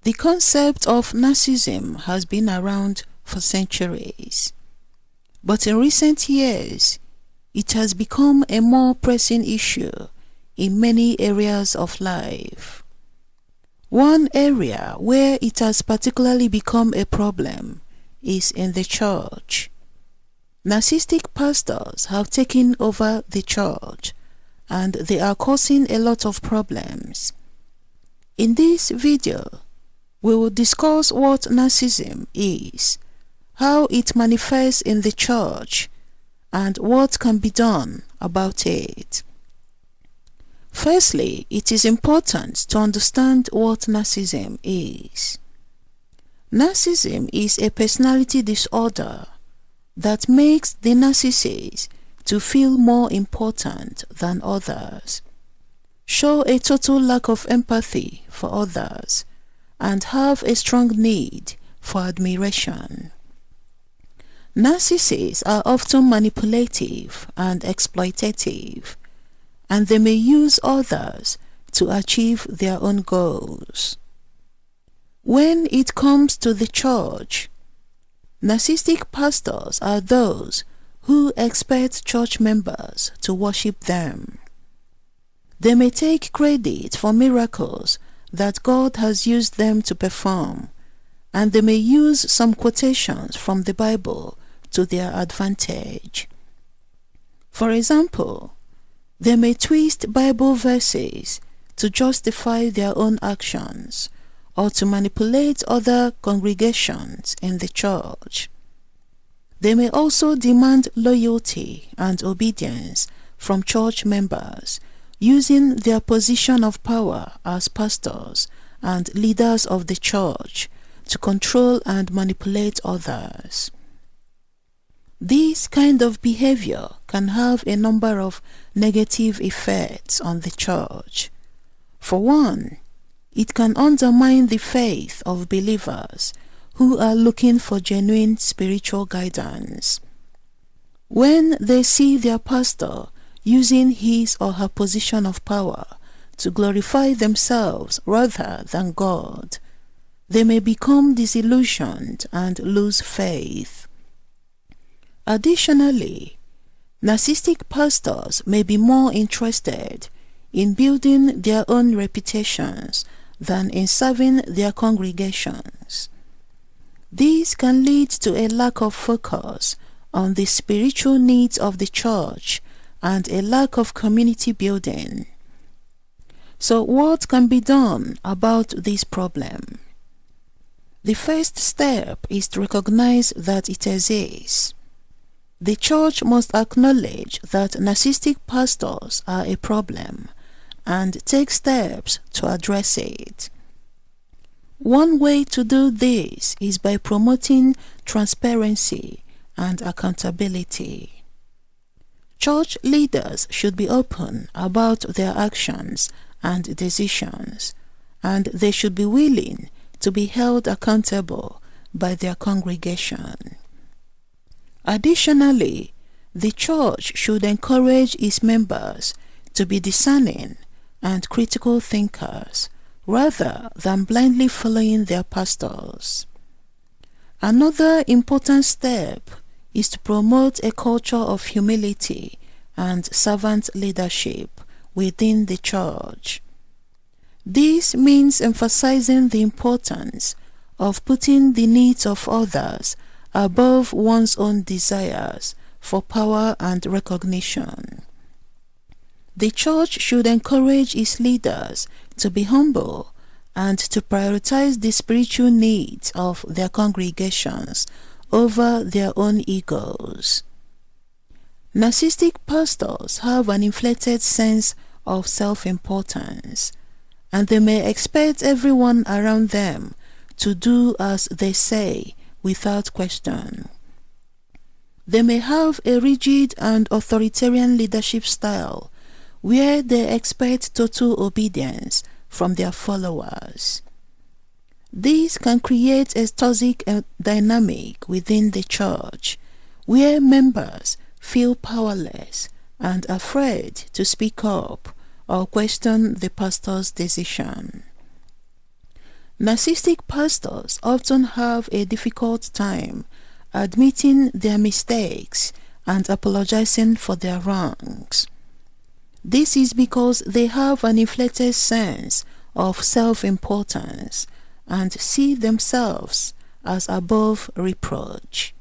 The concept of narcissism has been around for centuries, but in recent years, it has become a more pressing issue in many areas of life. One area where it has particularly become a problem is in the church. Narcissistic pastors have taken over the church, and they are causing a lot of problems. In this video, we will discuss what narcissism is, how it manifests in the church, and what can be done about it. Firstly, it is important to understand what narcissism is. Narcissism is a personality disorder that makes the narcissist to feel more important than others, show a total lack of empathy for others, and have a strong need for admiration. Narcissists are often manipulative and exploitative, and they may use others to achieve their own goals. When it comes to the church, narcissistic pastors are those who expect church members to worship them. They may take credit for miracles that God has used them to perform, and they may use some quotations from the Bible to their advantage. For example, they may twist Bible verses to justify their own actions or to manipulate other congregations in the church. They may also demand loyalty and obedience from church members, using their position of power as pastors and leaders of the church to control and manipulate others. This kind of behavior can have a number of negative effects on the church. For one, it can undermine the faith of believers who are looking for genuine spiritual guidance. When they see their pastor using his or her position of power to glorify themselves rather than God, they may become disillusioned and lose faith. Additionally, narcissistic pastors may be more interested in building their own reputations than in serving their congregations. This can lead to a lack of focus on the spiritual needs of the church and a lack of community building. So what can be done about this problem? The first step is to recognize that it exists. The church must acknowledge that narcissistic pastors are a problem and take steps to address it. One way to do this is by promoting transparency and accountability. Church leaders should be open about their actions and decisions, and they should be willing to be held accountable by their congregation. Additionally, the church should encourage its members to be discerning and critical thinkers rather than blindly following their pastors. Another important step is to promote a culture of humility and servant leadership within the church. This means emphasizing the importance of putting the needs of others above one's own desires for power and recognition. The church should encourage its leaders to be humble and to prioritize the spiritual needs of their congregations over their own egos. Narcissistic pastors have an inflated sense of self-importance, and they may expect everyone around them to do as they say without question. They may have a rigid and authoritarian leadership style where they expect total obedience from their followers. This can create a toxic dynamic within the church where members feel powerless and afraid to speak up or question the pastor's decision. Narcissistic pastors often have a difficult time admitting their mistakes and apologizing for their wrongs. This is because they have an inflated sense of self-importance and see themselves as above reproach.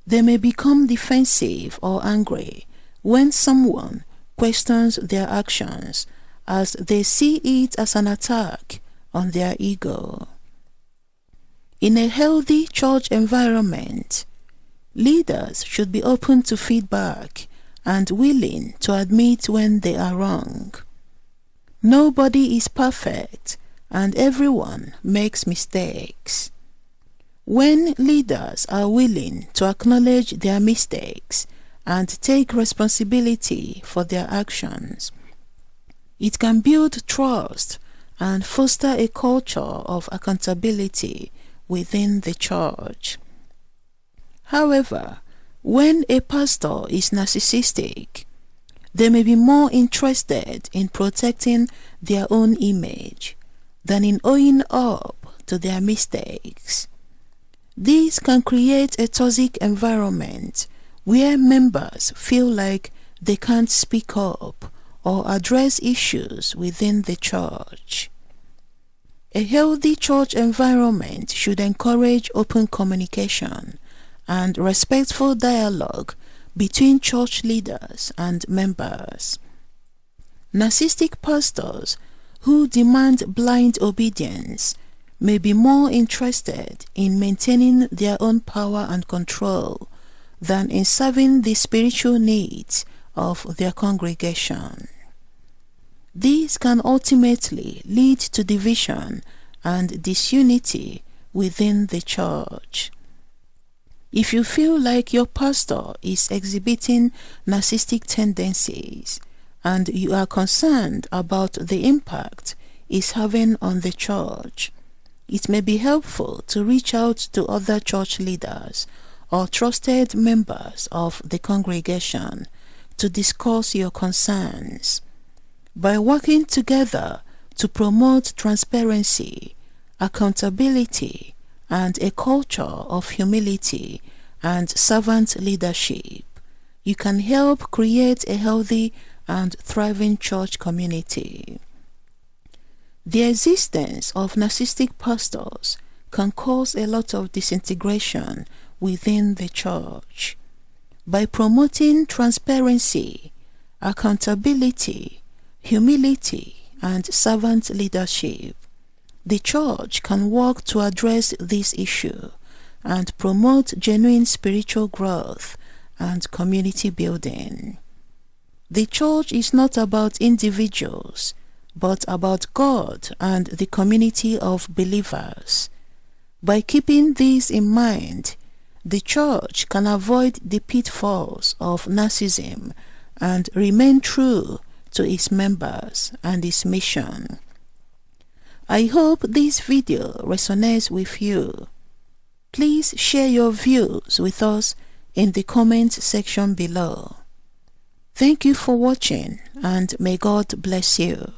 They may become defensive or angry when someone questions their actions, as they see it as an attack on their ego. In a healthy church environment, leaders should be open to feedback and willing to admit when they are wrong. Nobody is perfect, and everyone makes mistakes. When leaders are willing to acknowledge their mistakes and take responsibility for their actions, it can build trust and foster a culture of accountability within the church. However, when a pastor is narcissistic, they may be more interested in protecting their own image than in owning up to their mistakes. This can create a toxic environment where members feel like they can't speak up or address issues within the church. A healthy church environment should encourage open communication and respectful dialogue between church leaders and members. Narcissistic pastors who demand blind obedience may be more interested in maintaining their own power and control than in serving the spiritual needs of their congregation. This can ultimately lead to division and disunity within the church. If you feel like your pastor is exhibiting narcissistic tendencies and you are concerned about the impact it's having on the church, it may be helpful to reach out to other church leaders or trusted members of the congregation to discuss your concerns. By working together to promote transparency, accountability, and a culture of humility and servant leadership, you can help create a healthy and thriving church community. The existence of narcissistic pastors can cause a lot of disintegration within the church. By promoting transparency, accountability, humility, and servant leadership, the church can work to address this issue and promote genuine spiritual growth and community building. The church is not about individuals, but about God and the community of believers. By keeping this in mind, the church can avoid the pitfalls of narcissism and remain true to its members and its mission. I hope this video resonates with you. Please share your views with us in the comment section below. Thank you for watching, and may God bless you.